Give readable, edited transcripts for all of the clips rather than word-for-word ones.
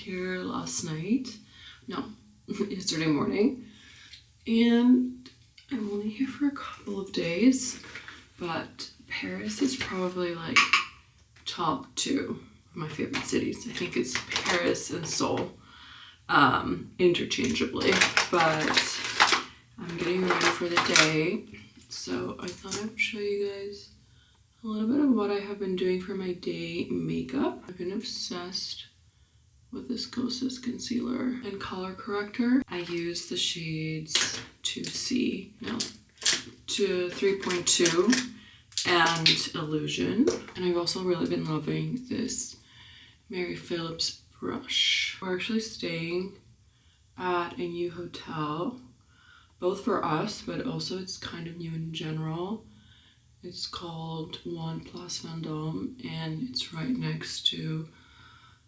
here last night. No, yesterday morning. And I'm only here for a couple of days, but Paris is probably like top 2 of my favorite cities. I think it's Paris and Seoul, interchangeably, but I'm getting ready for the day. So I thought I would show you guys a little bit of what I have been doing for my day makeup. I've been obsessed with this Kosas concealer and color corrector. I use the shades 2C, no, to 3.2 and Illusion. And I've also really been loving this Mary Phillips brush. We're actually staying at a new hotel, both for us, but also it's kind of new in general. It's called One Place Vendôme, and it's right next to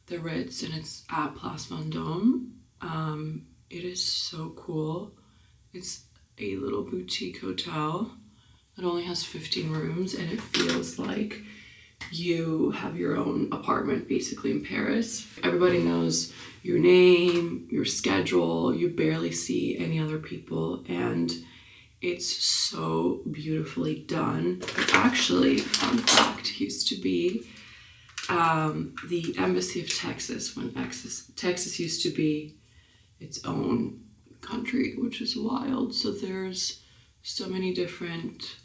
the Ritz, and it's at Place Vendôme. It is so cool. It's a little boutique hotel that only has 15 rooms, and it feels like you have your own apartment basically in Paris. Everybody knows your name, your schedule, you barely see any other people, and it's so beautifully done. It actually, fun fact, used to be the Embassy of Texas when Texas used to be its own country, which is wild. So there's so many different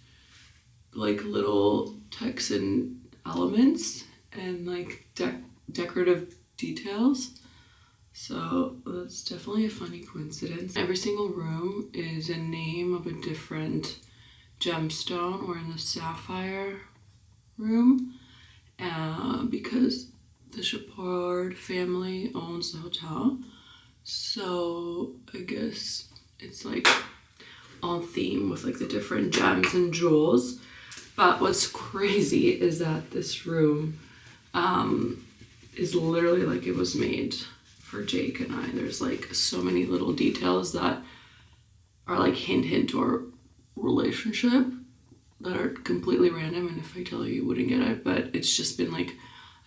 like little Texan elements and like decorative details. So that's definitely a funny coincidence. Every single room is a name of a different gemstone. We're in the sapphire room because the Chapard family owns the hotel. So I guess it's like on theme with like the different gems and jewels. But what's crazy is that this room is literally like it was made for Jake and I. There's like so many little details that are like hint to our relationship that are completely random, and if I tell you, you wouldn't get it. But it's just been like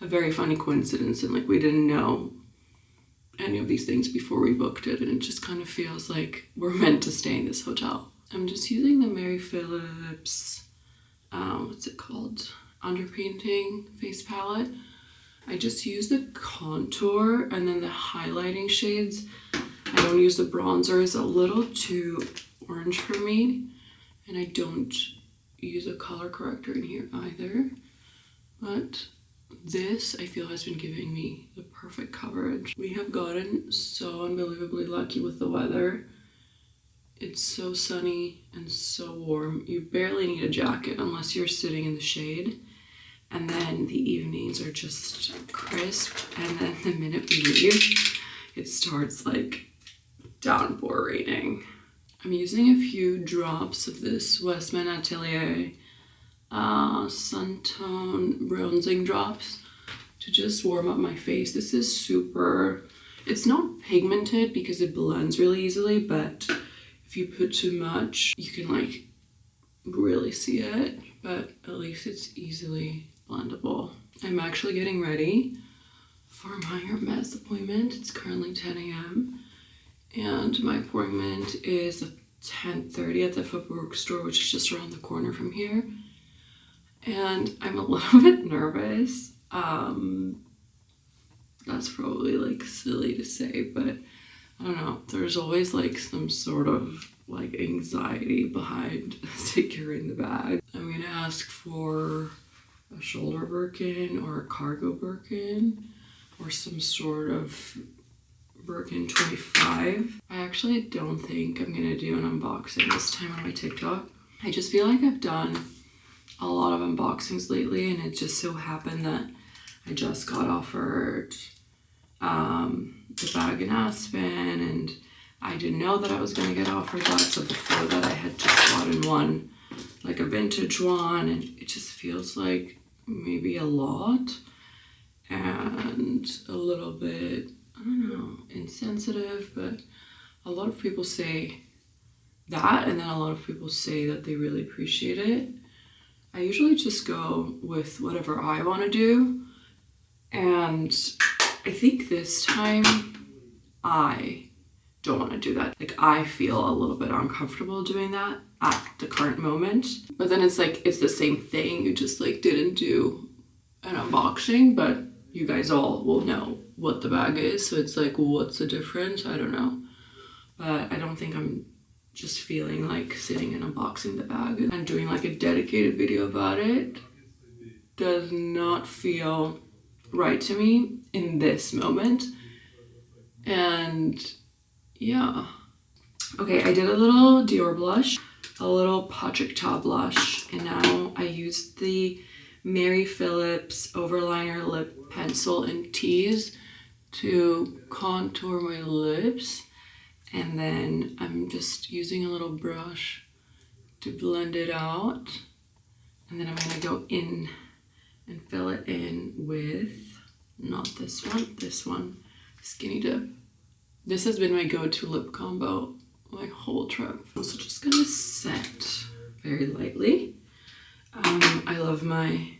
a very funny coincidence, and like we didn't know any of these things before we booked it, and it just kind of feels like we're meant to stay in this hotel. I'm just using the Mary Phillips what's it called, underpainting face palette. I just use the contour and then the highlighting shades. I don't use the bronzer. It's a little too orange for me, and I don't use a color corrector in here either. But this, I feel, has been giving me the perfect coverage. We have gotten so unbelievably lucky with the weather. It's so sunny and so warm. You barely need a jacket unless you're sitting in the shade. And then the evenings are just crisp. And then the minute we leave, it starts like downpour raining. I'm using a few drops of this Westman Atelier Suntone bronzing drops to just warm up my face. This is super, it's not pigmented because it blends really easily, but if you put too much, you can like really see it, but at least it's easily blendable. I'm actually getting ready for my Hermes appointment. It's currently 10 a.m. and my appointment is at 10:30 at the Faubourg store, which is just around the corner from here. And I'm a little bit nervous. That's probably like silly to say, but I don't know. There's always like some sort of like anxiety behind securing the bag. I'm gonna ask for a shoulder Birkin or a cargo Birkin or some sort of Birkin 25. I actually don't think I'm gonna do an unboxing this time on my TikTok. I just feel like I've done a lot of unboxings lately, and it just so happened that I just got offered the bag in Aspen, and I didn't know that I was going to get offered that. So before that I had just gotten one, like a vintage one, and it just feels like maybe a lot and a little bit, I don't know, insensitive. But a lot of people say that, and then a lot of people say that they really appreciate it. I usually just go with whatever I want to do, and I think this time I don't want to do that. Like, I feel a little bit uncomfortable doing that at the current moment. But then it's like, it's the same thing. You just like didn't do an unboxing, but you guys all will know what the bag is. So it's like, what's the difference? I don't know. But I don't think I'm just feeling like sitting and unboxing the bag and doing like a dedicated video about it. Does not feel right to me in this moment. And yeah. Okay, I did a little Dior blush, a little Patrick Ta blush, and now I used the Mary Phillips Overliner Lip Pencil in Tease to contour my lips. And then I'm just using a little brush to blend it out. And then I'm gonna go in and fill it in with, not this one, Skinny Dip. This has been my go-to lip combo my whole trip. I'm also just gonna set very lightly. I love my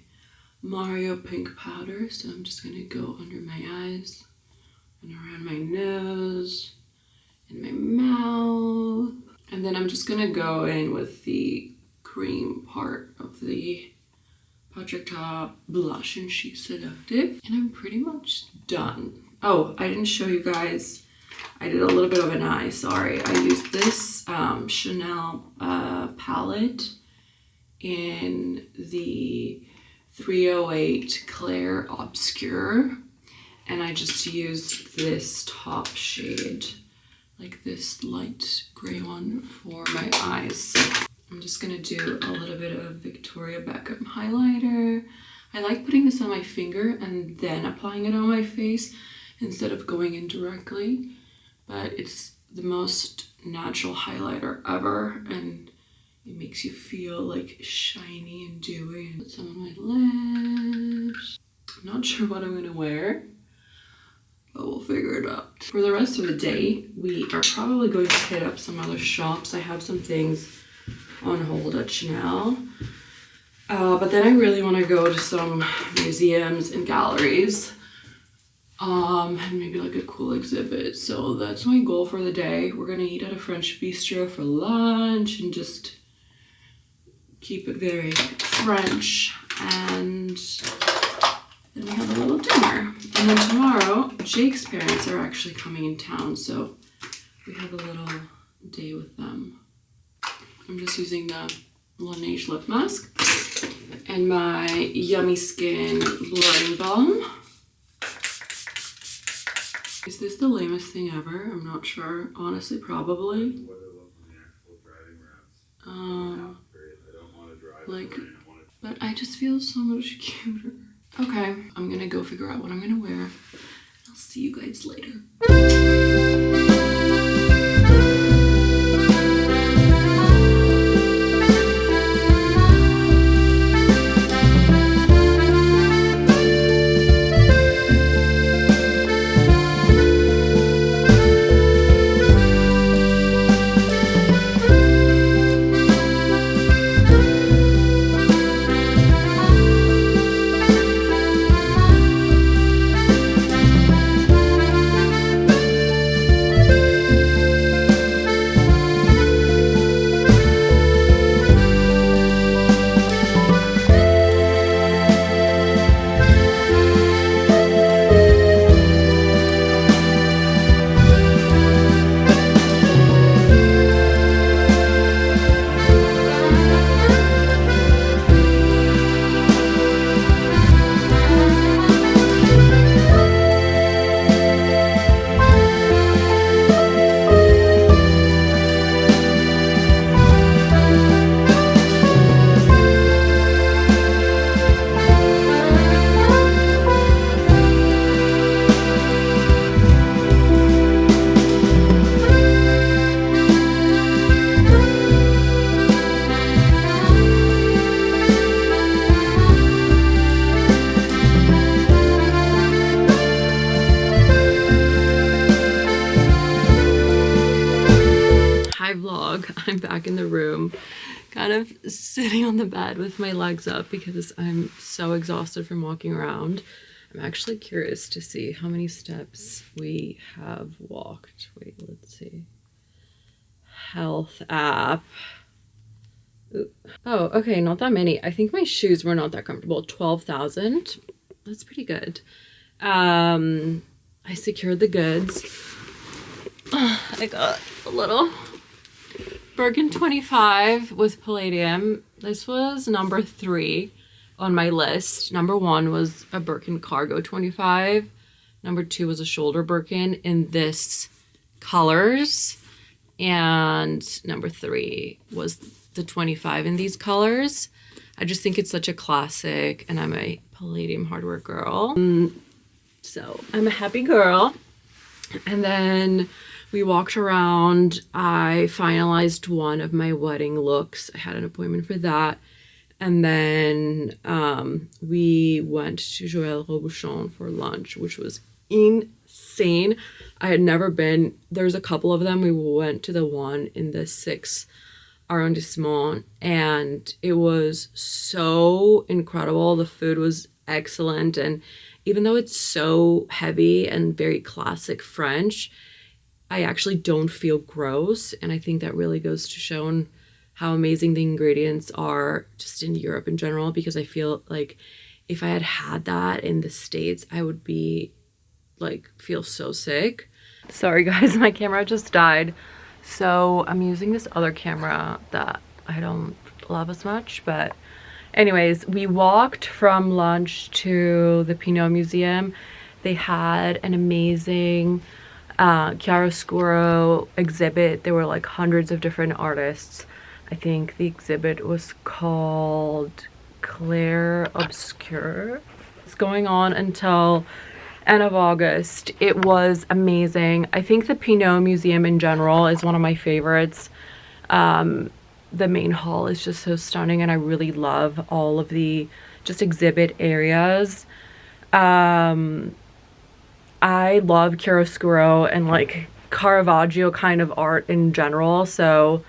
Mario pink powder, so I'm just gonna go under my eyes and around my nose and my mouth. And then I'm just gonna go in with the cream part of the Patrick Ta blush in She's Seductive. And I'm pretty much done. Oh, I didn't show you guys. I did a little bit of an eye, sorry. I used this Chanel palette in the 308 Clair-Obscur. And I just used this top shade, like this light gray one, for my eyes. I'm just gonna do a little bit of Victoria Beckham highlighter. I like putting this on my finger and then applying it on my face instead of going in directly. But it's the most natural highlighter ever, and it makes you feel like shiny and dewy. And put some on my lips. I'm not sure what I'm gonna wear, but we'll figure it out. For the rest of the day, we are probably going to hit up some other shops. I have some things on hold at Chanel. But then I really want to go to some museums and galleries. And maybe like a cool exhibit. So that's my goal for the day. We're gonna eat at a French bistro for lunch and just keep it very French. And then we have a little dinner. And then tomorrow, Jake's parents are actually coming in town, so we have a little day with them. I'm just using the Laneige lip mask and my Yummy Skin blurring balm. Is this the lamest thing ever? I'm not sure. Honestly, probably. But I just feel so much cuter. Okay, I'm gonna go figure out what I'm gonna wear. I'll see you guys later. I'm back in the room, kind of sitting on the bed with my legs up because I'm so exhausted from walking around. I'm actually curious to see how many steps we have walked. Wait, let's see. Health app. Ooh. Oh, okay, not that many. I think my shoes were not that comfortable. 12,000. That's pretty good. I secured the goods. I got a little Birkin 25 with palladium. This was number 3 on my list. Number 1 was a Birkin cargo 25. Number 2 was a shoulder Birkin in this colors. And number 3 was the 25 in these colors. I just think it's such a classic, and I'm a palladium hardware girl. So I'm a happy girl. And then we walked around. I finalized one of my wedding looks. I had an appointment for that. And then we went to Robouchon for lunch, which was insane. I had never been. There's a couple of them. We went to the one in the 6th arrondissement, and it was so incredible. The food was excellent, and even though it's so heavy and very classic French, I actually don't feel gross, and I think that really goes to show how amazing the ingredients are just in Europe in general, because I feel like if I had had that in the States, I would be like feel so sick. Sorry guys, my camera just died, so I'm using this other camera that I don't love as much. But anyways, we walked from lunch to the Pinault Museum. They had an amazing Chiaroscuro exhibit. There were like hundreds of different artists. I think the exhibit was called Clair-Obscur. It's going on until end of August. It was amazing. I think the Pinault Museum in general is one of my favorites. The main hall is just so stunning, and I really love all of the just exhibit areas. I love chiaroscuro and like Caravaggio kind of art in general, so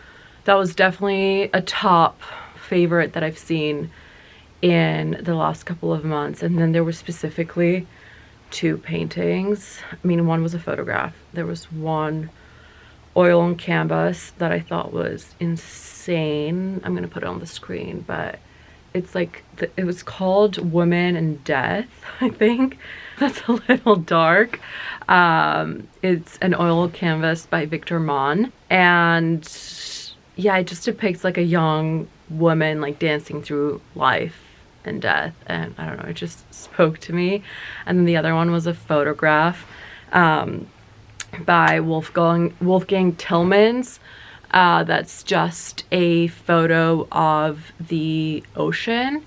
that was definitely a top favorite that I've seen in the last couple of months. And then there were specifically 2 paintings. I mean, one was a photograph. There was one oil on canvas that I thought was insane. I'm gonna put it on the screen, but it's like it was called Women and Death, I think. That's a little dark. It's an oil canvas by Victor Mann, and yeah, it just depicts like a young woman like dancing through life and death, and I don't know, it just spoke to me. And then the other one was a photograph by Wolfgang Tillmans. That's just a photo of the ocean,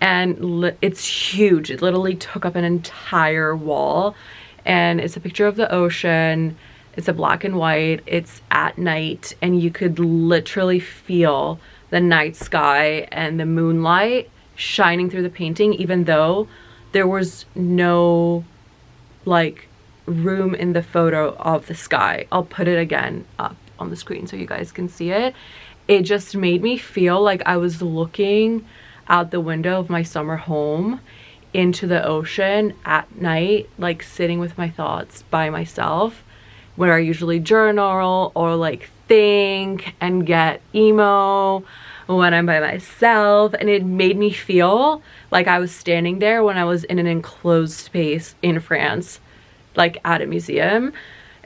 and it's huge. It literally took up an entire wall, and it's a picture of the ocean. It's a black and white. It's at night, and you could literally feel the night sky and the moonlight shining through the painting, even though there was no like room in the photo of the sky. I'll put it again up on the screen so you guys can see it. It just made me feel like I was looking out the window of my summer home into the ocean at night, like sitting with my thoughts by myself, where I usually journal or like think and get emo when I'm by myself. And it made me feel like I was standing there when I was in an enclosed space in France, like at a museum.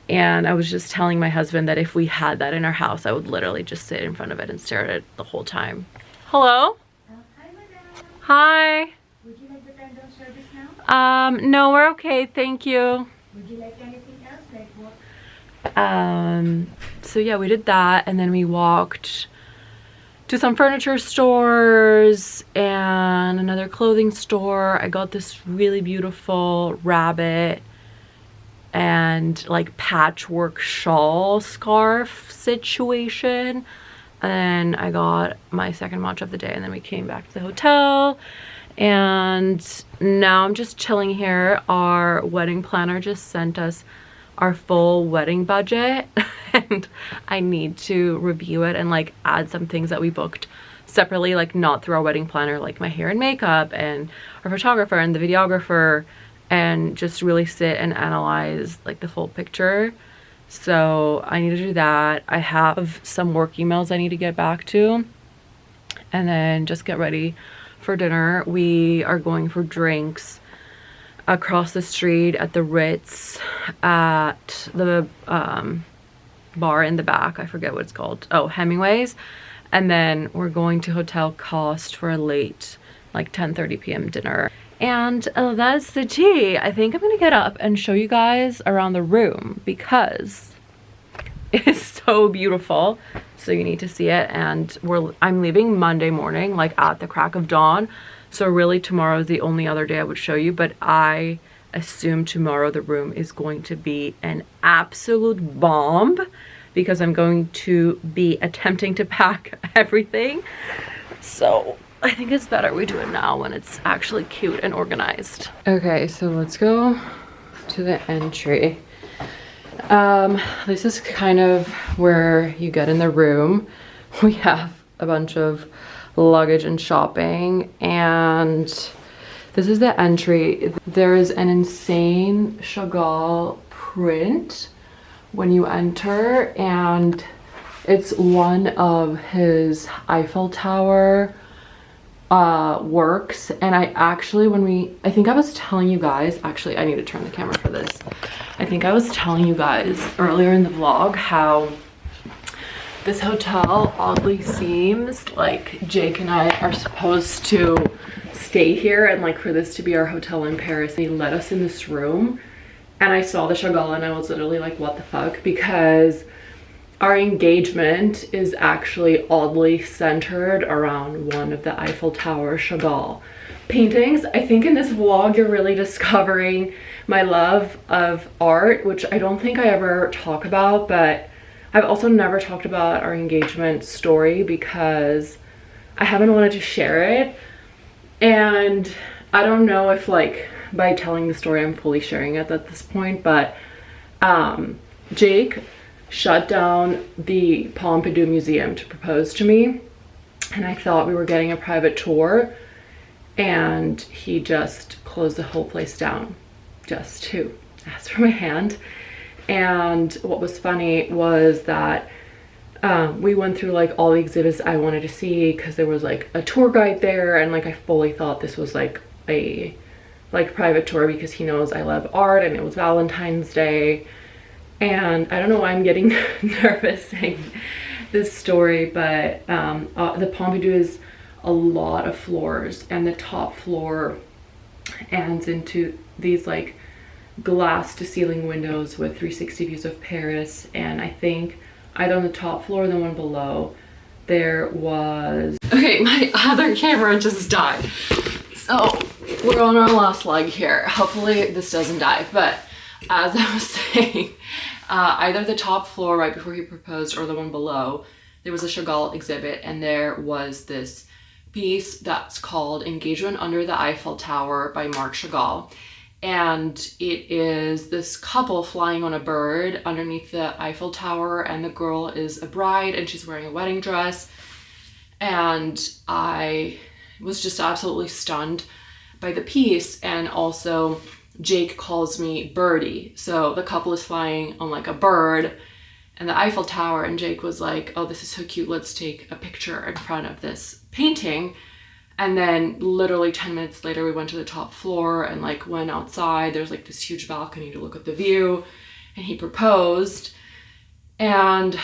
And I was just telling my husband that if we had that in our house, I would literally just sit in front of it and stare at it the whole time. Hello? Hi, madam. Hi. Would you like the candle service now? No, we're okay, thank you. Would you like anything else, like what? So yeah, we did that, and then we walked to some furniture stores and another clothing store. I got this really beautiful rabbit and like patchwork shawl scarf situation, and I got my second matcha of the day, and then we came back to the hotel, and now I'm just chilling here. Our wedding planner just sent us our full wedding budget and I need to review it and like add some things that we booked separately, like not through our wedding planner, like my hair and makeup and our photographer and the videographer and just really sit and analyze like the full picture. So I need to do that. I have some work emails I need to get back to, and then just get ready for dinner. We are going for drinks across the street at the Ritz at the bar in the back. I forget what it's called. Oh, Hemingway's. And then we're going to Hotel Cost for a late, like 10:30 p.m. dinner. And that's the tea. I think I'm gonna get up and show you guys around the room because it is so beautiful. So you need to see it. And I'm leaving Monday morning, like at the crack of dawn. So really tomorrow is the only other day I would show you, but I assume tomorrow the room is going to be an absolute bomb because I'm going to be attempting to pack everything. So I think it's better we do it now when it's actually cute and organized. Okay, so let's go to the entry. This is kind of where you get in the room. We have a bunch of luggage and shopping, and this is the entry. There is an insane Chagall print when you enter, and it's one of his Eiffel Tower works. And I actually, I think I was telling you guys, actually I need to turn the camera for this. I think I was telling you guys earlier in the vlog how this hotel oddly seems like Jake and I are supposed to stay here, and like for this to be our hotel in Paris. They let us in this room and I saw the Chagall and I was literally like, what the fuck? Because our engagement is actually oddly centered around one of the Eiffel Tower Chagall paintings. I think in this vlog you're really discovering my love of art, which I don't think I ever talk about, but I've also never talked about our engagement story because I haven't wanted to share it. And I don't know if like by telling the story I'm fully sharing it at this point, but Jake shut down the Pompidou Museum to propose to me, and I thought we were getting a private tour, and he just closed the whole place down just to ask for my hand. And what was funny was that we went through like all the exhibits I wanted to see because there was like a tour guide there, and like I fully thought this was like a private tour because he knows I love art, and it was Valentine's Day. And I don't know why I'm getting nervous saying this story, but the Pompidou is a lot of floors, and the top floor ends into these like glass to ceiling windows with 360 views of Paris. And I think either on the top floor or the one below there was, okay, my other camera just died, so we're on our last leg here. Hopefully this doesn't die. But as I was saying, either the top floor right before he proposed or the one below, there was a Chagall exhibit, and there was this piece that's called Engagement Under the Eiffel Tower by Marc Chagall. And it is this couple flying on a bird underneath the Eiffel Tower, and the girl is a bride and she's wearing a wedding dress. And I was just absolutely stunned by the piece. And also Jake calls me Birdie. So the couple is flying on like a bird and the Eiffel Tower, and Jake was like, oh, this is so cute, let's take a picture in front of this painting. And then literally 10 minutes later, we went to the top floor and like went outside. There's like this huge balcony to look at the view, and he proposed. And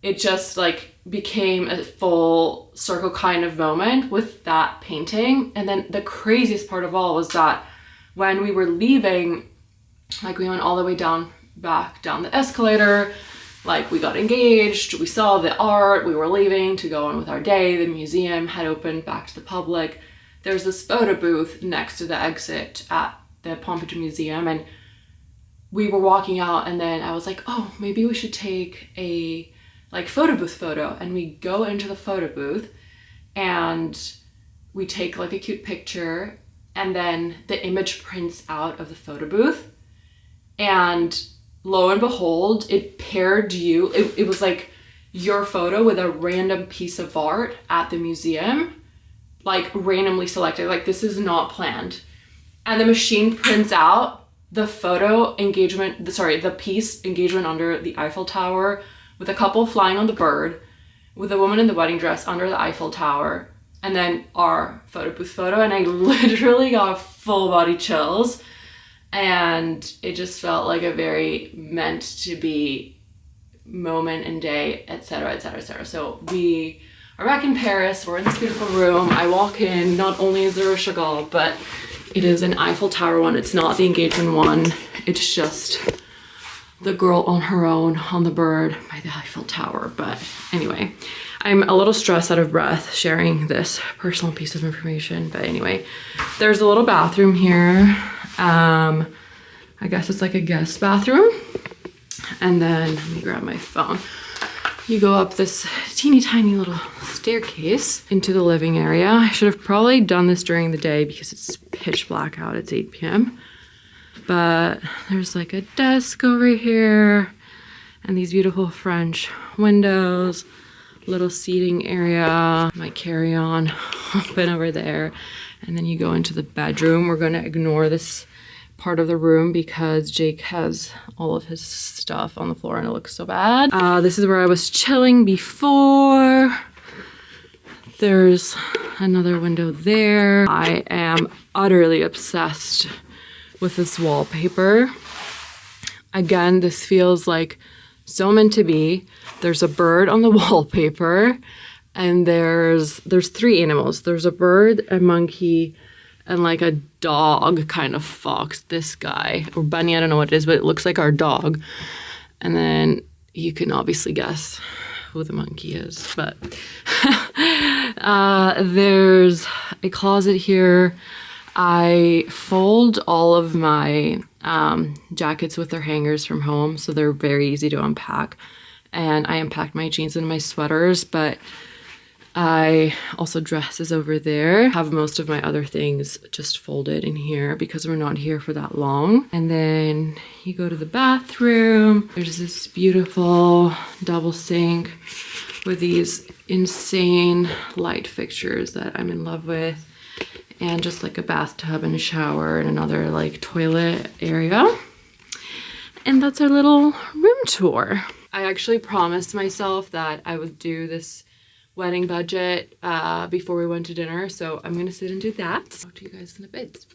it just like became a full circle kind of moment with that painting. And then the craziest part of all was that when we were leaving, like we went all the way back down the escalator, like we got engaged, we saw the art, we were leaving to go on with our day. The museum had opened back to the public. There's this photo booth next to the exit at the Pompidou Museum, and we were walking out, and then I was like, oh, maybe we should take a like photo booth photo. And we go into the photo booth and we take like a cute picture, and then the image prints out of the photo booth, and lo and behold, it paired you. It was like your photo with a random piece of art at the museum, like randomly selected. Like this is not planned. and the machine prints out the photo engagement, the piece engagement under the Eiffel Tower with a couple flying on the bird, with a woman in the wedding dress under the Eiffel Tower, and then our photo booth photo. And I literally got full body chills, and it just felt like a very meant to be moment and day, etc., etc., etc. So we are back in Paris. We're in this beautiful room. I walk in, not only is there a Chagall, but it is an Eiffel Tower one. It's not the engagement one. It's just the girl on her own on the bird by the Eiffel Tower. But anyway, I'm a little stressed, out of breath sharing this personal piece of information. But anyway, there's a little bathroom here. I guess it's like a guest bathroom. And then let me grab my phone. You go up this teeny tiny little staircase into the living area. I should have probably done this during the day because it's pitch black out. It's 8 p.m. But there's like a desk over here and these beautiful French windows, little seating area, my carry-on open over there. And then you go into the bedroom. We're going to ignore this part of the room because Jake has all of his stuff on the floor and it looks so bad. This is where I was chilling before. There's another window there. I am utterly obsessed with this wallpaper. Again, this feels like so meant to be. There's a bird on the wallpaper, and there's 3 animals. There's a bird, a monkey, and like a dog kind of fox. This guy, or bunny, I don't know what it is, but it looks like our dog. And then you can obviously guess who the monkey is, but there's a closet here. I fold all of my jackets with their hangers from home, so they're very easy to unpack. And I unpacked my jeans and my sweaters, but I also dresses over there. Have most of my other things just folded in here because we're not here for that long. And then you go to the bathroom. There's this beautiful double sink with these insane light fixtures that I'm in love with. And just like a bathtub and a shower and another like toilet area. And that's our little room tour. I actually promised myself that I would do this wedding budget before we went to dinner, so I'm gonna sit and do that. Talk to you guys in a bit.